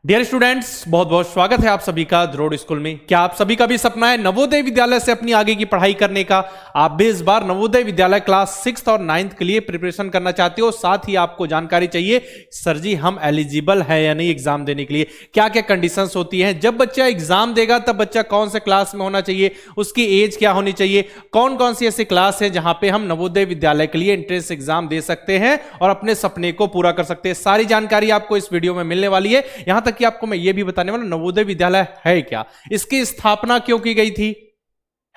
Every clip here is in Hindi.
डियर स्टूडेंट्स, बहुत बहुत स्वागत है आप सभी का द्रोड़ स्कूल में। क्या आप सभी का भी सपना है नवोदय विद्यालय से अपनी आगे की पढ़ाई करने का? आप भी इस बार नवोदय विद्यालय क्लास 6 और 9th के लिए प्रिपरेशन करना चाहते हो। साथ ही आपको जानकारी चाहिए, सर जी हम एलिजिबल है या नहीं एग्जाम देने के लिए, क्या क्या कंडीशंस होती हैं, जब बच्चा एग्जाम देगा तब बच्चा कौन से क्लास में होना चाहिए, उसकी एज क्या होनी चाहिए, कौन कौन सी ऐसी क्लास है जहां पे हम नवोदय विद्यालय के लिए एंट्रेंस एग्जाम दे सकते हैं और अपने सपने को पूरा कर सकते हैं। सारी जानकारी आपको इस वीडियो में मिलने वाली है। यहां तक कि आपको मैं ये भी बताने वाला नवोदय विद्यालय है क्या, इसकी स्थापना क्यों की गई थी,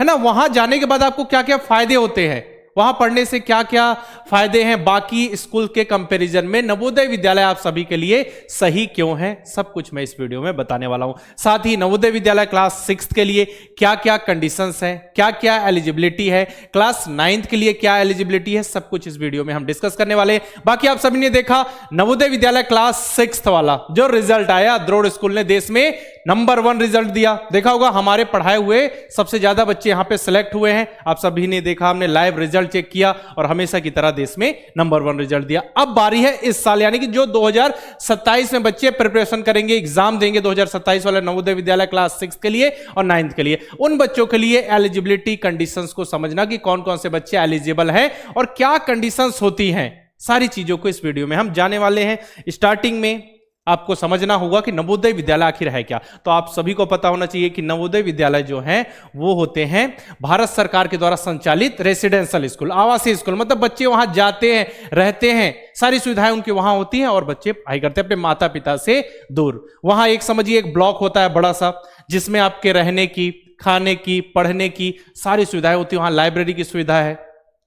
है ना, वहां जाने के बाद आपको क्या क्या फायदे होते हैं, वहां पढ़ने से क्या क्या फायदे हैं बाकी स्कूल के कंपैरिजन में, नवोदय विद्यालय आप सभी के लिए सही क्यों है, सब कुछ मैं इस वीडियो में बताने वाला हूं। साथ ही नवोदय विद्यालय क्लास 6 के लिए क्या क्या कंडीशंस हैं, क्या क्या एलिजिबिलिटी है, क्लास 9th के लिए क्या एलिजिबिलिटी है, सब कुछ इस वीडियो में हम डिस्कस करने वाले हैं। बाकी आप सभी ने देखा नवोदय विद्यालय क्लास 6 वाला जो रिजल्ट आया, द्रोड़ स्कूल ने देश में नंबर 1 रिजल्ट दिया। देखा होगा हमारे पढ़ाए हुए सबसे ज्यादा बच्चे यहां पे सिलेक्ट हुए हैं। आप सभी ने देखा, हमने लाइव रिजल्ट चेक किया और हमेशा की तरह देश में नंबर 1 रिजल्ट दिया। अब बारी है इस साल, यानी कि जो 2027 में बच्चे प्रिपरेशन करेंगे, एग्जाम देंगे 2027 वाले नवोदय विद्यालय क्लास 6 के लिए और 9th के लिए, उन बच्चों के लिए एलिजिबिलिटी कंडीशंस को समझना कि कौन कौन से बच्चे एलिजिबल हैं और क्या कंडीशंस होती हैं, सारी चीजों को इस वीडियो में हम जाने वाले हैं। स्टार्टिंग में आपको समझना होगा कि नवोदय विद्यालय आखिर है क्या। तो आप सभी को पता होना चाहिए कि नवोदय विद्यालय जो हैं वो होते हैं भारत सरकार के द्वारा संचालित रेसिडेंशियल स्कूल, आवासीय स्कूल। मतलब बच्चे वहां जाते हैं, रहते हैं, सारी सुविधाएं उनके वहां होती हैं और बच्चे पढ़ाई करते हैं अपने माता पिता से दूर। वहां एक समझिए एक ब्लॉक होता है बड़ा सा, जिसमें आपके रहने की, खाने की, पढ़ने की सारी सुविधाएं होती है। वहां लाइब्रेरी की सुविधा है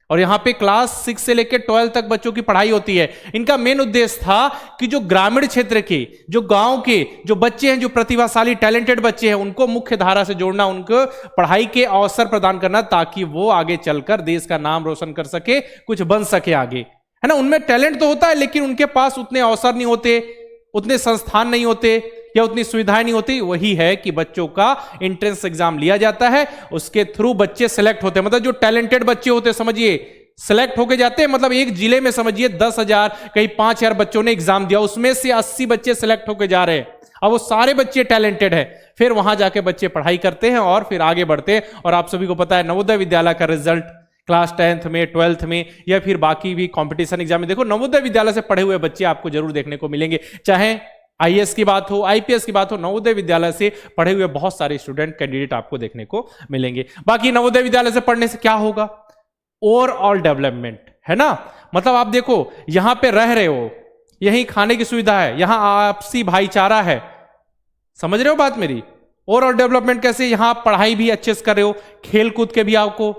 और यहां पे क्लास 6 से लेकर 12 तक बच्चों की पढ़ाई होती है। इनका मेन उद्देश्य था कि जो ग्रामीण क्षेत्र के, जो गांव के जो बच्चे हैं, जो प्रतिभाशाली टैलेंटेड बच्चे हैं, उनको मुख्य धारा से जोड़ना, उनको पढ़ाई के अवसर प्रदान करना, ताकि वो आगे चलकर देश का नाम रोशन कर सके, कुछ बन सके आगे, है ना। उनमें टैलेंट तो होता है लेकिन उनके पास उतने अवसर नहीं होते, उतने संस्थान नहीं होते या उतनी सुविधाएं नहीं होती। वही है कि बच्चों का एंट्रेंस एग्जाम लिया जाता है, उसके थ्रू बच्चे सेलेक्ट होते हैं। मतलब जो टैलेंटेड बच्चे होते हैं, समझिए सेलेक्ट होके जाते हैं। मतलब एक जिले में समझिए 10,000 कहीं 5,000 बच्चों ने एग्जाम दिया, उसमें से 80 बच्चे सेलेक्ट होके जा रहे हैं। अब वो सारे बच्चे टैलेंटेड है, फिर वहां जाके बच्चे पढ़ाई करते हैं और फिर आगे बढ़ते हैं। और आप सभी को पता है नवोदय विद्यालय का रिजल्ट क्लास 10th में, 12th में या फिर बाकी भी कंपटीशन एग्जाम में, देखो नवोदय विद्यालय से पढ़े हुए बच्चे आपको जरूर देखने को मिलेंगे। चाहे आईएएस की बात हो, आईपीएस की बात हो, नवोदय विद्यालय से पढ़े हुए बहुत सारे स्टूडेंट कैंडिडेट आपको देखने को मिलेंगे। बाकी नवोदय विद्यालय से पढ़ने से क्या होगा, ओवरऑल डेवलपमेंट, है ना। मतलब आप देखो यहां पे रह रहे हो, यहीं खाने की सुविधा है, यहां आपसी भाईचारा है, समझ रहे हो बात मेरी। ओवरऑल डेवलपमेंट कैसे, यहां आप पढ़ाई भी अच्छे से कर रहे हो, खेल कूद के भी आपको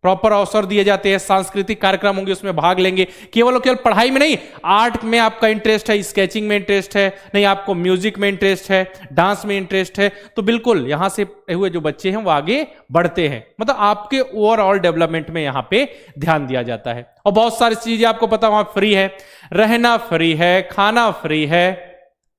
प्रॉपर अवसर दिए जाते हैं, सांस्कृतिक कार्यक्रम होंगे उसमें भाग लेंगे। केवल पढ़ाई में नहीं, आर्ट में आपका इंटरेस्ट है, स्केचिंग में इंटरेस्ट है, नहीं आपको म्यूजिक में इंटरेस्ट है, डांस में इंटरेस्ट है, तो बिल्कुल यहां से हुए जो बच्चे हैं वो आगे बढ़ते हैं। मतलब आपके ओवरऑल डेवलपमेंट में यहां पे ध्यान दिया जाता है। और बहुत सारी चीजें आपको पता, वहां फ्री है, रहना फ्री है, खाना फ्री है,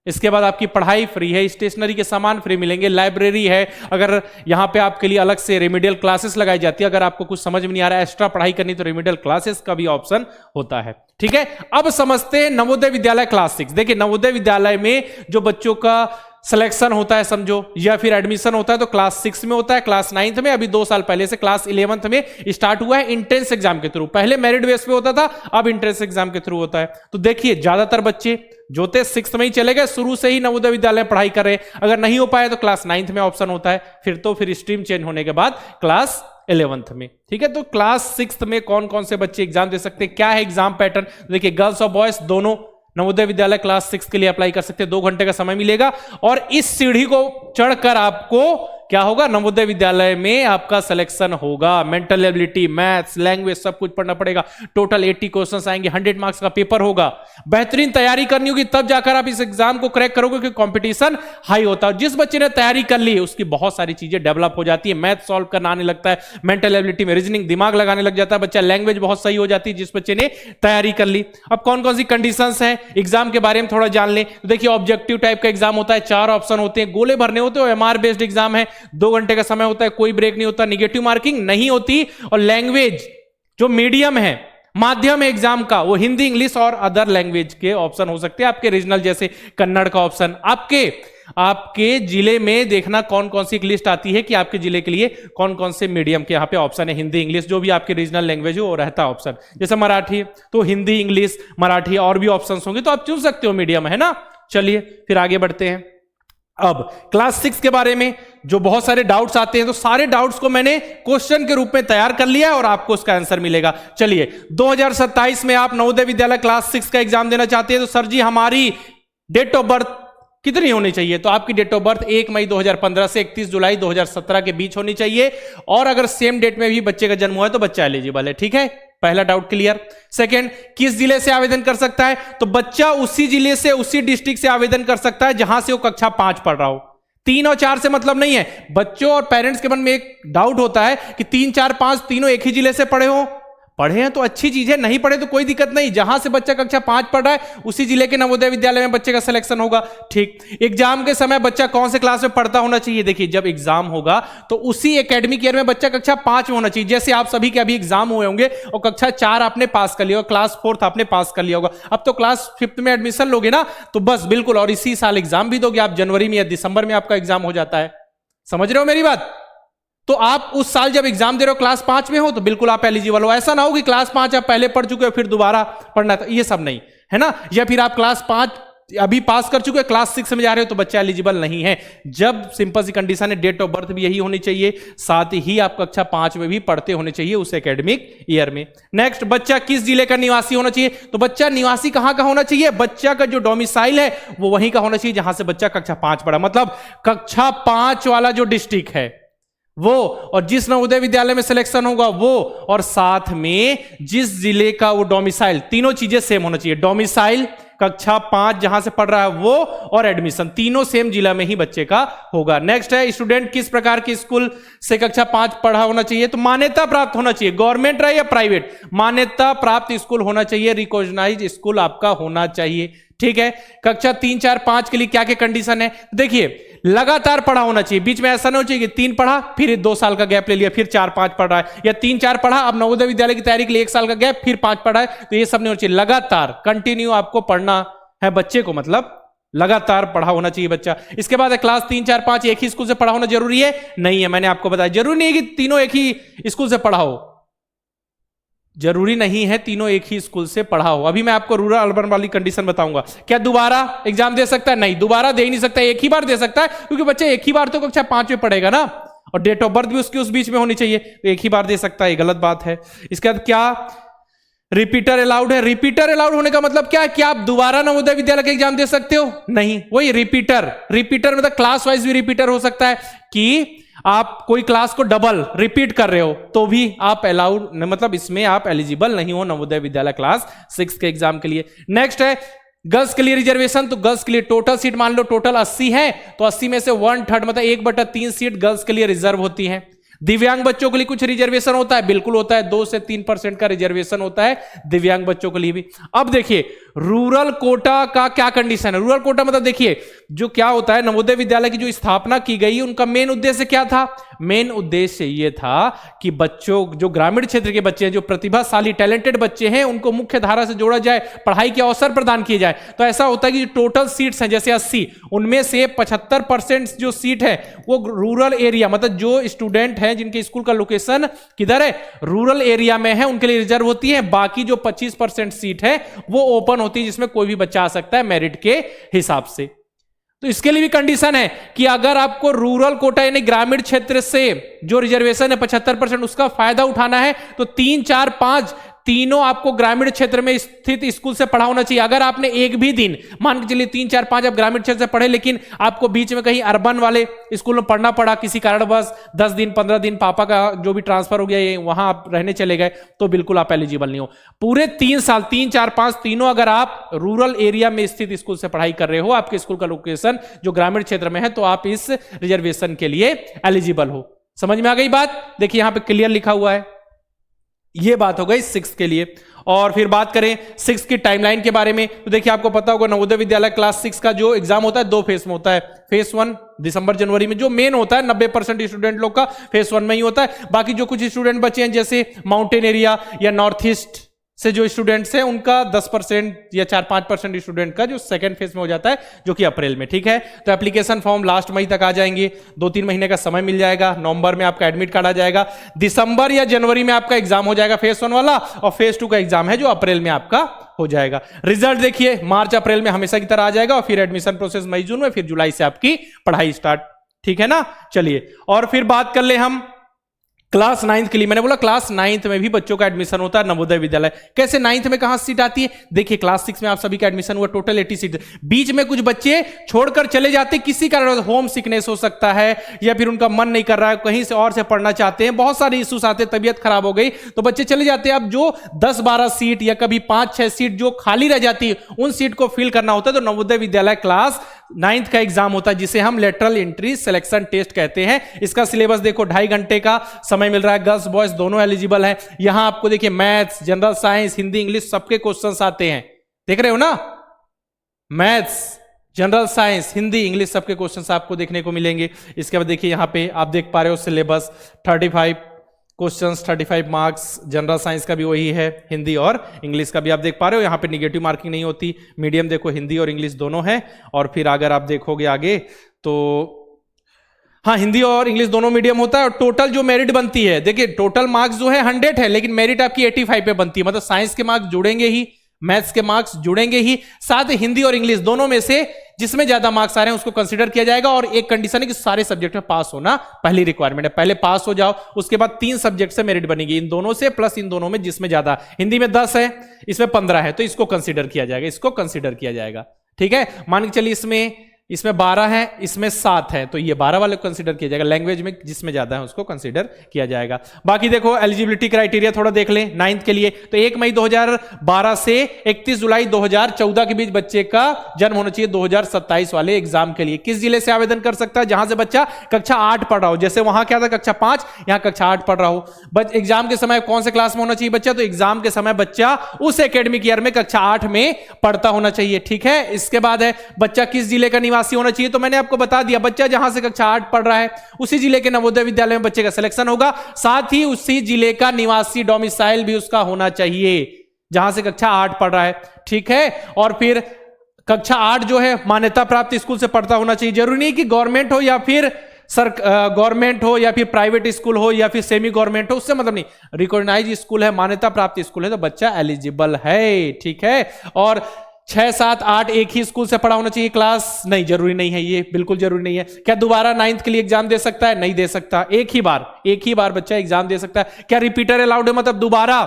इसके बाद आपकी पढ़ाई फ्री है, स्टेशनरी के सामान फ्री मिलेंगे, लाइब्रेरी है। अगर यहां पे आपके लिए अलग से रेमेडियल क्लासेस लगाई जाती है, अगर आपको कुछ समझ में नहीं आ रहा है, एक्स्ट्रा पढ़ाई करनी, तो रेमेडियल क्लासेस का भी ऑप्शन होता है। ठीक है, अब समझते हैं नवोदय विद्यालय क्लास 6। देखिए नवोदय विद्यालय में जो बच्चों का सिलेक्शन होता है समझो, या फिर एडमिशन होता है, तो क्लास 6 में होता है, क्लास 9th में, अभी 2 साल पहले से क्लास 11th में स्टार्ट हुआ है एंट्रेंस एग्जाम के थ्रू। पहले मेरिट बेस पे होता था, अब एंट्रेंस एग्जाम के थ्रू होता है। तो देखिए ज्यादातर बच्चे जो थे 6th में ही चले गए, शुरू से ही नवोदय विद्यालय में पढ़ाई कर रहे हैं। अगर नहीं हो पाए तो क्लास 9th में ऑप्शन होता है, फिर स्ट्रीम चेंज होने के बाद क्लास 11th में। ठीक है, तो क्लास 6th में कौन कौन से बच्चे एग्जाम दे सकते हैं, क्या है एग्जाम पैटर्न, देखिए गर्ल्स और बॉयज दोनों नवोदय विद्यालय क्लास 6 के लिए अप्लाई कर सकते हैं। 2 घंटे का समय मिलेगा और इस सीढ़ी को चढ़कर आपको क्या होगा, नवोदय विद्यालय में आपका सिलेक्शन होगा। मेंटल एबिलिटी, मैथ्स, लैंग्वेज सब कुछ पढ़ना पड़ेगा। टोटल 80 क्वेश्चंस आएंगे, 100 मार्क्स का पेपर होगा। बेहतरीन तैयारी करनी होगी, तब जाकर आप इस एग्जाम को क्रैक करोगे, क्योंकि कंपटीशन हाई होता है। जिस बच्चे ने तैयारी कर ली उसकी बहुत सारी चीजें डेवलप हो जाती है, मैथ सॉल्व करना आने लगता है, मेंटल एबिलिटी में रीजनिंग दिमाग लगाने लग जाता है बच्चा, लैंग्वेज बहुत सही हो जाती है जिस बच्चे ने तैयारी कर ली। अब कौन कौन सी कंडीशंस हैं एग्जाम के बारे में थोड़ा जान ले। तो देखिए ऑब्जेक्टिव टाइप का एग्जाम होता है, 4 ऑप्शन होते हैं, गोले भरने होते हैं, एमआर बेस्ड एग्जाम है, 2 घंटे का समय होता है, कोई ब्रेक नहीं होता, निगेटिव मार्किंग नहीं होती। और लैंग्वेज जो मीडियम है, माध्यम एग्जाम का वो हिंदी, इंग्लिश और अदर लैंग्वेज के ऑप्शन हो सकते हैं आपके रीजनल, जैसे कन्नड़ का ऑप्शन। आपके जिले में देखना कौन कौन सी एक लिस्ट आती है कि आपके जिले के लिए कौन कौन से मीडियम के यहाँ पे ऑप्शन है, हिंदी, इंग्लिश, जो भी आपके रीजनल लैंग्वेज हो वो रहता है ऑप्शन। जैसे मराठी तो हिंदी, इंग्लिश, मराठी और भी ऑप्शंस होंगे, तो आप चुन सकते हो मीडियम, है ना। चलिए फिर आगे बढ़ते हैं। अब क्लास 6 के बारे में जो बहुत सारे डाउट्स आते हैं, तो सारे डाउट्स को मैंने क्वेश्चन के रूप में तैयार कर लिया है और आपको उसका आंसर मिलेगा। चलिए 2027 में आप नवोदय विद्यालय क्लास 6 का एग्जाम देना चाहते हैं, तो सर जी हमारी डेट ऑफ बर्थ कितनी होनी चाहिए? तो आपकी डेट ऑफ बर्थ 1 मई 2015 से 31 जुलाई 2017 के बीच होनी चाहिए, और अगर सेम डेट में भी बच्चे का जन्म हुआ है तो बच्चा एलिजिबल है। ठीक है, पहला डाउट क्लियर। सेकंड, किस जिले से आवेदन कर सकता है? तो बच्चा उसी जिले से, उसी डिस्ट्रिक्ट से आवेदन कर सकता है जहां से वो कक्षा 5 पढ़ रहा हो। 3 और 4 से मतलब नहीं है। बच्चों और पेरेंट्स के मन में एक डाउट होता है कि 3, 4, 5 तीनों एक ही जिले से पढ़े हो। पढ़े हैं तो अच्छी चीज है, नहीं पढ़े तो कोई दिक्कत नहीं, जहां से बच्चा कक्षा 5 पढ़ रहा है उसी जिले के नवोदय विद्यालय में बच्चे का सिलेक्शन होगा। ठीक। एग्जाम के समय बच्चा कौन से क्लास में पढ़ता होना चाहिए? देखिए जब एग्जाम होगा तो उसी एकेडमिक ईयर में बच्चा कक्षा 5 में होना चाहिए। जैसे आप सभी के अभी एग्जाम हुए होंगे और कक्षा 4 आपने पास कर लिया होगा, क्लास 4 आपने पास कर लिया होगा, अब तो क्लास 5 में एडमिशन लोगे ना, तो बस बिल्कुल, और इसी साल एग्जाम भी दोगे आप, जनवरी में या दिसंबर में आपका एग्जाम हो जाता है। समझ रहे हो मेरी बात? तो आप उस साल जब एग्जाम दे रहे हो क्लास 5 में हो तो बिल्कुल आप एलिजिबल हो। ऐसा ना हो कि क्लास 5 आप पहले पढ़ चुके हो फिर दोबारा पढ़ना था, ये सब नहीं है ना। या फिर आप क्लास 5 अभी पास कर चुके हो, क्लास 6 में जा रहे हो तो बच्चा एलिजिबल नहीं है। जब सिंपल सी कंडीशन है, डेट ऑफ बर्थ भी यही होनी चाहिए, साथ ही आप कक्षा 5 में भी पढ़ते होने चाहिए उस एकेडमिक ईयर में। नेक्स्ट, बच्चा किस जिले का निवासी होना चाहिए? तो बच्चा निवासी कहां का होना चाहिए? बच्चा का जो डोमिसाइल है वो वहीं का होना चाहिए जहां से बच्चा कक्षा 5 पढ़ा, मतलब कक्षा 5 वाला जो डिस्ट्रिक्ट है वो, और जिस नवोदय विद्यालय में सिलेक्शन होगा वो, और साथ में जिस जिले का वो डोमिसाइल, तीनों चीजें सेम होना चाहिए। डोमिसाइल, कक्षा 5 जहां से पढ़ रहा है वो, और एडमिशन, तीनों सेम जिला में ही बच्चे का होगा। नेक्स्ट है, स्टूडेंट किस प्रकार के स्कूल से कक्षा 5 पढ़ा होना चाहिए? तो मान्यता प्राप्त होना चाहिए, गवर्नमेंट रहे या प्राइवेट, मान्यता प्राप्त स्कूल होना चाहिए, रिकॉग्नाइज्ड स्कूल आपका होना चाहिए। ठीक है। कक्षा 3, 4, 5 के लिए क्या क्या कंडीशन है? देखिए लगातार पढ़ा होना चाहिए, बीच में ऐसा नहीं होना चाहिए कि 3 पढ़ा फिर 2 साल का गैप ले लिया फिर 4, 5 पढ़ रहा है, या 3, 4 पढ़ा अब नवोदय विद्यालय की तैयारी के लिए 1 साल का गैप फिर 5 पढ़ा है, तो ये सब नहीं होना चाहिए। लगातार कंटिन्यू आपको पढ़ना है बच्चे को, मतलब लगातार पढ़ा होना चाहिए बच्चा। इसके बाद है क्लास 3, 4, 5 एक ही स्कूल से पढ़ा होना जरूरी है? नहीं है, मैंने आपको बताया जरूरी नहीं है कि तीनों एक ही स्कूल से पढ़ा हो, जरूरी नहीं है तीनों एक ही स्कूल से पढ़ा हो। अभी मैं आपको रूरल अर्बन वाली कंडीशन बताऊंगा। क्या दोबारा एग्जाम दे सकता है? नहीं, दोबारा दे ही नहीं सकता, एक ही बार दे सकता है, क्योंकि बच्चा एक ही बार तो कक्षा 5 में पढ़ेगा ना, और डेट ऑफ बर्थ भी उसकी उस बीच में होनी चाहिए, तो एक ही बार दे सकता है, गलत बात है। इसके बाद क्या रिपीटर अलाउड है? रिपीटर अलाउड होने का मतलब क्या है? क्या आप दोबारा नवोदय विद्यालय का एग्जाम दे सकते हो? नहीं, वही रिपीटर मतलब क्लास वाइज भी रिपीटर हो सकता है, कि आप कोई क्लास को डबल रिपीट कर रहे हो तो भी आप अलाउड, मतलब इसमें आप एलिजिबल नहीं हो नवोदय विद्यालय क्लास 6 के एग्जाम के लिए। नेक्स्ट है गर्ल्स के लिए रिजर्वेशन। तो गर्ल्स के लिए टोटल सीट मान लो टोटल 80 है, तो 80 में से 1/3 मतलब 1/3 सीट गर्ल्स के लिए रिजर्व होती है। दिव्यांग बच्चों के लिए कुछ रिजर्वेशन होता है? बिल्कुल होता है, 2 से 3% का रिजर्वेशन होता है दिव्यांग बच्चों के लिए भी। अब देखिए रूरल कोटा का क्या कंडीशन है? रूरल कोटा मतलब देखिए जो क्या होता है, नवोदय विद्यालय की जो स्थापना की गई उनका मेन उद्देश्य क्या था? मेन उद्देश्य यह था कि बच्चों, जो ग्रामीण क्षेत्र के बच्चे हैं, जो प्रतिभाशाली टैलेंटेड बच्चे हैं, उनको मुख्य धारा से जोड़ा जाए, पढ़ाई के अवसर प्रदान किए जाए। तो ऐसा होता है कि टोटल सीट्स हैं जैसे 80, उनमें से 75% जो सीट है वो रूरल एरिया, मतलब जो स्टूडेंट है जिनके स्कूल का लोकेशन किधर है, रूरल एरिया में है, उनके लिए रिजर्व होती है। बाकी जो 25% सीट है वो ओपन होती है, जिसमें कोई भी बच्चा आ सकता है मेरिट के हिसाब से। तो इसके लिए भी कंडीशन है कि अगर आपको रूरल कोटा यानी ग्रामीण क्षेत्र से जो रिजर्वेशन है 75% उसका फायदा उठाना है, तो 3, 4, 5 तीनों आपको ग्रामीण क्षेत्र में स्थित स्कूल से पढ़ा होना चाहिए। अगर आपने एक भी दिन, मान के चलिए 3, 4, 5 आप ग्रामीण क्षेत्र से पढ़े, लेकिन आपको बीच में कहीं अर्बन वाले स्कूल में पढ़ना पड़ा किसी कारणवश, 10 दिन 15 दिन पापा का जो भी ट्रांसफर हो गया, ये वहां आप रहने चले गए, तो बिल्कुल आप एलिजिबल नहीं हो। पूरे 3 साल 3, 4, 5 तीनों अगर आप रूरल एरिया में स्थित स्कूल से पढ़ाई कर रहे हो, आपके स्कूल का लोकेशन जो ग्रामीण क्षेत्र में है, तो आप इस रिजर्वेशन के लिए एलिजिबल हो। समझ में आ गई बात? देखिए यहां पे क्लियर लिखा हुआ है। ये बात हो गई 6 के लिए। और फिर बात करें 6 की टाइमलाइन के बारे में, तो देखिए आपको पता होगा नवोदय विद्यालय क्लास 6 का जो एग्जाम होता है 2 फेज में होता है। फेज 1 दिसंबर जनवरी में जो मेन होता है, 90% स्टूडेंट लोग का फेज 1 में ही होता है। बाकी जो कुछ स्टूडेंट बचे हैं जैसे माउंटेन एरिया या नॉर्थ ईस्ट से जो स्टूडेंट्स हैं उनका 10% या 4-5% स्टूडेंट का जो सेकंड फेज में हो जाता है, जो कि अप्रैल में। ठीक है, तो एप्लीकेशन फॉर्म लास्ट मई तक आ जाएंगे, 2-3 महीने का समय मिल जाएगा। नवंबर में आपका एडमिट कार्ड आ जाएगा, दिसंबर या जनवरी में आपका एग्जाम हो जाएगा फेज 1 वाला, और फेज 2 का एग्जाम है जो अप्रैल में आपका हो जाएगा। रिजल्ट देखिए मार्च अप्रैल में हमेशा की तरह आ जाएगा, और फिर एडमिशन प्रोसेस मई जून में, फिर जुलाई से आपकी पढ़ाई स्टार्ट। ठीक है ना, चलिए और फिर बात कर ले हम क्लास 9th के लिए। मैंने बोला क्लास 9th में भी बच्चों का एडमिशन होता है नवोदय विद्यालय। कैसे 9th में कहां सीट आती है? देखिए क्लास 6 में आप सभी का एडमिशन हुआ, टोटल 80 सीट। बीच में कुछ बच्चे छोड़कर चले जाते, किसी कारण होम सिकनेस हो सकता है, या फिर उनका मन नहीं कर रहा है, कहीं से और से पढ़ना चाहते हैं, बहुत सारे इश्यूज आते हैं, तबीयत खराब हो गई तो बच्चे चले जाते हैं। अब जो 10-12 सीट या कभी 5-6 सीट जो खाली रह जाती है, उन सीट को फिल करना होता है, तो नवोदय विद्यालय क्लास 9th का एग्जाम होता है, जिसे हम लेटरल एंट्री सिलेक्शन टेस्ट कहते हैं। इसका सिलेबस देखो 2.5 घंटे का समय मिल रहा है, गर्ल्स बॉयज दोनों एलिजिबल हैं। यहां आपको देखिए maths, general science, Hindi, English सबके क्वेश्चंस आते हैं, देख रहे हो ना, maths, general science, Hindi, English सबके क्वेश्चंस आपको देखने को मिलेंगे। इसके बाद देखिए यहां पे आप देख पा रहे हो syllabus 35 questions, 35 marks, general science का भी वही है, हिंदी और इंग्लिश का भी आप देख पा रहे हो। यहां पे निगेटिव मार्किंग नहीं होती, मीडियम देखो हिंदी और इंग्लिश दोनों है। और फिर अगर आप देखोगे आगे तो हाँ, हिंदी और इंग्लिश दोनों मीडियम होता है। और टोटल जो मेरिट बनती है, देखिए टोटल मार्क्स जो है 100 है, लेकिन मेरिट आपकी 85 पे बनती है, मतलब साइंस के मार्क्स जुड़ेंगे ही, मैथ्स के मार्क्स जुड़ेंगे ही, साथ ही हिंदी और इंग्लिश दोनों में से जिसमें ज्यादा मार्क्स आ रहे हैं उसको कंसीडर किया जाएगा। और एक कंडीशन है कि सारे सब्जेक्ट में पास होना पहली रिक्वायरमेंट है, पहले पास हो जाओ, उसके बाद 3 सब्जेक्ट से मेरिट बनेगी, इन दोनों से प्लस इन दोनों में जिसमें ज्यादा, हिंदी में 10 है, इसमें 15 है, तो इसको कंसीडर किया जाएगा, इसको कंसीडर किया जाएगा। ठीक है, मान के चलिए इसमें 12 है, इसमें 7 है, तो ये 12 वाले को कंसीडर किया जाएगा। लैंग्वेज में जिसमें ज्यादा है उसको कंसीडर किया जाएगा। बाकी देखो एलिजिबिलिटी क्राइटेरिया थोड़ा देख लें 9th के लिए, तो 1 मई 2012 से 31 जुलाई 2014 के बीच बच्चे का जन्म होना चाहिए 2027 वाले एग्जाम के लिए। किस जिले से आवेदन कर सकता है? जहां से बच्चा कक्षा 8 पढ़ रहा हो, जैसे वहां क्या था कक्षा 5, यहां कक्षा 8 पढ़ रहा हो। एग्जाम के समय कौन से क्लास में होना चाहिए बच्चा? तो एग्जाम के समय बच्चा उस एकेडमिक ईयर में कक्षा 8 में पढ़ता होना चाहिए। ठीक है, इसके बाद है बच्चा किस जिले का निवासी होना चाहिए, तो मैंने आपको बता दिया, बच्चा जहां से कक्षा 8 पढ़ रहा है उसी जिले के नवोदय विद्यालय में बच्चे का सिलेक्शन होगा, साथ ही उसी जिले का निवासी डोमिसाइल भी उसका होना चाहिए जहां से कक्षा 8 पढ़ रहा है। ठीक है, और फिर कक्षा 8 जो है मान्यता प्राप्त स्कूल से पढ़ता होना चाहिए। जरूरी नहीं कि गवर्नमेंट हो या फिर गवर्नमेंट हो या फिर प्राइवेट स्कूल हो या फिर सेमी गवर्नमेंट हो, उससे मतलब नहीं, रिकॉग्नाइज स्कूल है, मान्यता प्राप्त स्कूल है, तो बच्चा एलिजिबल है। ठीक है, और 6, 7, 8 एक ही स्कूल से पढ़ा होना चाहिए क्लास, नहीं जरूरी नहीं है, ये बिल्कुल जरूरी नहीं है। क्या दोबारा 9th के लिए एग्जाम दे सकता है? नहीं दे सकता, एक ही बार बच्चा एग्जाम दे सकता है। क्या रिपीटर अलाउड है? मतलब दोबारा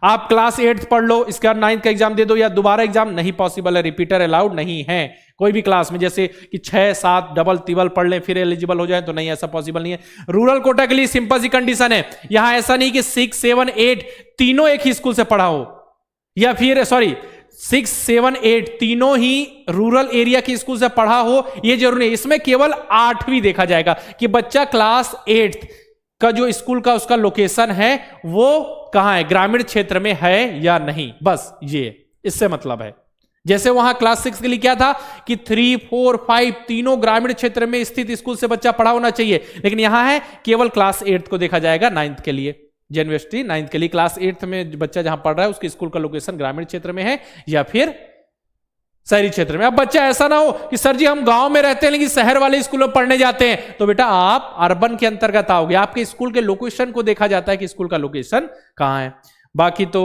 आप क्लास 8 पढ़ लो, इसके बाद 9th का एग्जाम दे दो, या दोबारा एग्जाम नहीं पॉसिबल है, रिपीटर अलाउड नहीं है कोई भी क्लास में। जैसे कि 6, 7 डबल तिबल पढ़ लें फिर एलिजिबल हो जाए, तो नहीं, ऐसा पॉसिबल नहीं है। रूरल कोटा के लिए सिंपल सी कंडीशन है, यहां ऐसा नहीं कि 6, 7, 8 तीनों एक ही स्कूल से पढ़ा हो, या फिर 6, 7, 8 तीनों ही रूरल एरिया के स्कूल से पढ़ा हो, यह जरूरी नहीं। इसमें केवल 8वीं देखा जाएगा कि बच्चा क्लास 8 का जो स्कूल का उसका लोकेशन है वो कहां है, ग्रामीण क्षेत्र में है या नहीं, बस ये इससे मतलब है। जैसे वहां क्लास 6 के लिए क्या था कि 3, 4, 5 तीनों ग्रामीण क्षेत्र में स्थित स्कूल से बच्चा पढ़ा होना चाहिए, लेकिन यहां है केवल क्लास 8 को देखा जाएगा 9th के लिए। यूनिवर्सिटी 9th के लिए क्लास 8 में बच्चा जहां पढ़ रहा है उसके स्कूल का लोकेशन ग्रामीण क्षेत्र में है या फिर शहरी क्षेत्र में। अब बच्चा ऐसा ना हो कि सर जी हम गांव में रहते हैं लेकिन शहर वाले स्कूल में पढ़ने जाते हैं, तो बेटा आप अर्बन के अंतर्गत आओगे, आपके स्कूल के लोकेशन को देखा जाता है कि स्कूल का लोकेशन कहां है। बाकी तो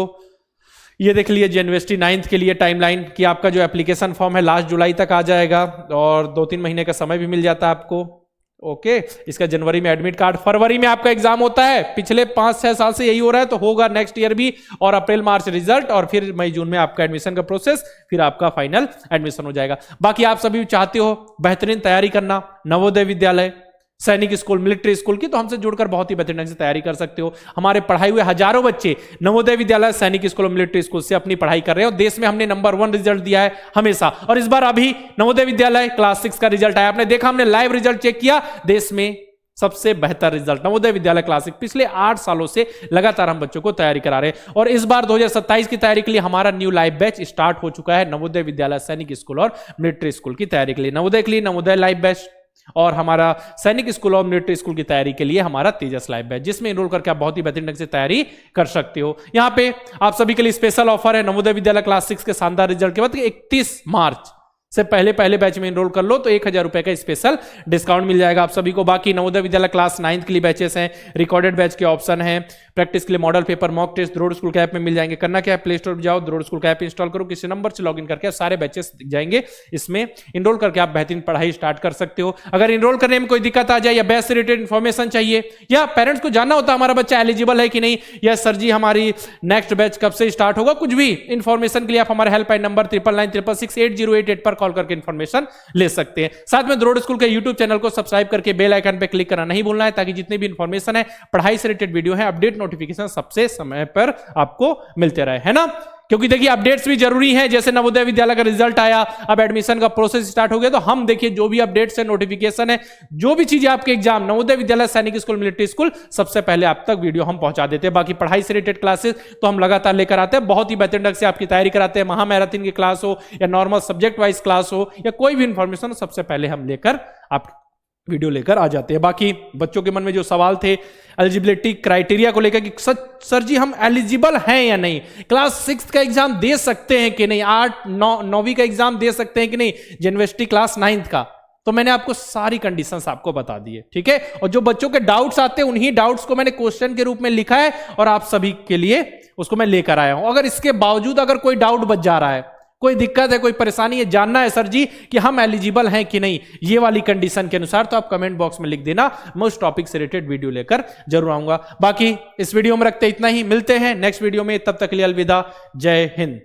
ये देख लीजिए यूनिवर्सिटी 9th के लिए टाइमलाइन कि आपका जो एप्लीकेशन फॉर्म है लास्ट जुलाई तक आ जाएगा और 2-3 महीने का समय भी मिल जाता है आपको। ओके, इसका जनवरी में एडमिट कार्ड, फरवरी में आपका एग्जाम होता है, पिछले 5-6 साल से यही हो रहा है, तो होगा नेक्स्ट ईयर भी, और अप्रैल मार्च रिजल्ट, और फिर मई जून में आपका एडमिशन का प्रोसेस, फिर आपका फाइनल एडमिशन हो जाएगा। बाकी आप सभी चाहते हो बेहतरीन तैयारी करना नवोदय विद्यालय, सैनिक स्कूल, मिलिट्री स्कूल की, तो हमसे जुड़कर बहुत ही बेहतरीन ढंग से तैयारी कर सकते हो। हमारे पढ़ाए हुए हजारों बच्चे नवोदय विद्यालय, सैनिक स्कूल और मिलिट्री स्कूल से अपनी पढ़ाई कर रहे हैं और देश में हमने नंबर 1 रिजल्ट दिया है हमेशा। और इस बार अभी नवोदय विद्यालय क्लास 6 का रिजल्ट आया, आपने देखा, हमने लाइव रिजल्ट चेक किया, देश में सबसे बेहतर रिजल्ट नवोदय विद्यालय क्लास 6। पिछले 8 सालों से लगातार हम बच्चों को तैयारी करा रहे हैं और इस बार 2027 की तैयारी के लिए हमारा न्यू लाइव बैच स्टार्ट हो चुका है नवोदय विद्यालय, सैनिक स्कूल और मिलिट्री स्कूल की तैयारी के लिए। नवोदय लाइव बैच और हमारा सैनिक स्कूल और मिलिट्री स्कूल की तैयारी के लिए हमारा तेजस लाइव बैच, जिसमें एनरोल करके आप बहुत ही बेहतरीन ढंग से तैयारी कर सकते हो। यहां पे आप सभी के लिए स्पेशल ऑफर है, नवोदय विद्यालय क्लास 6 के शानदार रिजल्ट के बाद 31 मार्च से पहले बैच में एनरोल कर लो तो 1000 रुपए का स्पेशल डिस्काउंट मिल जाएगा आप सभी को। बाकी नवोदय विद्यालय क्लास 9 के लिए बैचेस हैं, रिकॉर्डेड बैच के ऑप्शन हैं, प्रैक्टिस के लिए मॉडल पेपर, मॉक टेस्ट द्रोड़ स्कूल के ऐप में मिल जाएंगे। करना क्या है, प्ले स्टोर पर जाओ, द्रोड़ स्कूल का ऐप इंस्टॉल करो, किसी नंबर से लॉगिन करके सारे बैचेस दिख जाएंगे। इसमें एनरोल करके आप बेहतरीन पढ़ाई स्टार्ट कर सकते हो। अगर एनरोल करने में कोई दिक्कत आ जाए या बैच से रिलेटेड इन्फॉर्मेशन चाहिए या पेरेंट्स को जानना होता है हमारा बच्चा एलिजिबल है कि नहीं, या सर जी हमारी नेक्स्ट बैच कब से स्टार्ट होगा, कुछ भी इन्फॉर्मेशन के लिए आप हमारे हेल्पलाइन नंबर 9996668088 पर कॉल करके इन्फॉर्मेशन ले सकते हैं। साथ में द्रोड़ स्कूल के YouTube चैनल को सब्सक्राइब करके बेल आइकन पे क्लिक करना नहीं भूलना है, ताकि जितनी भी इंफॉर्मेशन है, पढ़ाई से रिलेटेड वीडियो है, अपडेट नोटिफिकेशन सबसे समय पर आपको मिलते रहे, है ना। क्योंकि देखिए अपडेट्स भी जरूरी है। जैसे नवोदय विद्यालय का रिजल्ट आया, अब एडमिशन का प्रोसेस स्टार्ट हो गया, तो हम देखिए जो भी अपडेट्स है, नोटिफिकेशन है, जो भी चीजें आपके एग्जाम नवोदय विद्यालय, सैनिक स्कूल, मिलिट्री स्कूल, सबसे पहले आप तक वीडियो हम पहुंचा देते हैं। बाकी पढ़ाई से रिलेटेड क्लासेस तो हम लगातार लेकर आते हैं, बहुत ही बेहतरीन ढंग से आपकी तैयारी कराते हैं। महामैराथन की क्लास हो या नॉर्मल सब्जेक्ट वाइज क्लास हो या कोई भी इंफॉर्मेशन हो, सबसे पहले हम लेकर आप वीडियो लेकर आ जाते हैं। बाकी बच्चों के मन में जो सवाल थे एलिजिबिलिटी क्राइटेरिया को लेकर कि सर जी हम एलिजिबल हैं या नहीं, क्लास 6 का एग्जाम दे सकते हैं कि नहीं, 8-9वीं का एग्जाम दे सकते हैं कि नहीं, यूनिवर्सिटी क्लास 9th का, तो मैंने आपको सारी कंडीशंस आपको बता दी है, ठीक है। और जो बच्चों के डाउट्स आते हैं उन्हीं डाउट्स को मैंने क्वेश्चन के रूप में लिखा है और आप सभी के लिए उसको मैं लेकर आया हूं। अगर इसके बावजूद अगर कोई डाउट बच जा रहा है, कोई दिक्कत है, कोई परेशानी है, जानना है सर जी कि हम एलिजिबल हैं कि नहीं ये वाली कंडीशन के अनुसार, तो आप कमेंट बॉक्स में लिख देना, मैं उस टॉपिक से रिलेटेड वीडियो लेकर जरूर आऊंगा। बाकी इस वीडियो में रखते इतना ही, मिलते हैं नेक्स्ट वीडियो में, तब तक के लिए अलविदा, जय हिंद।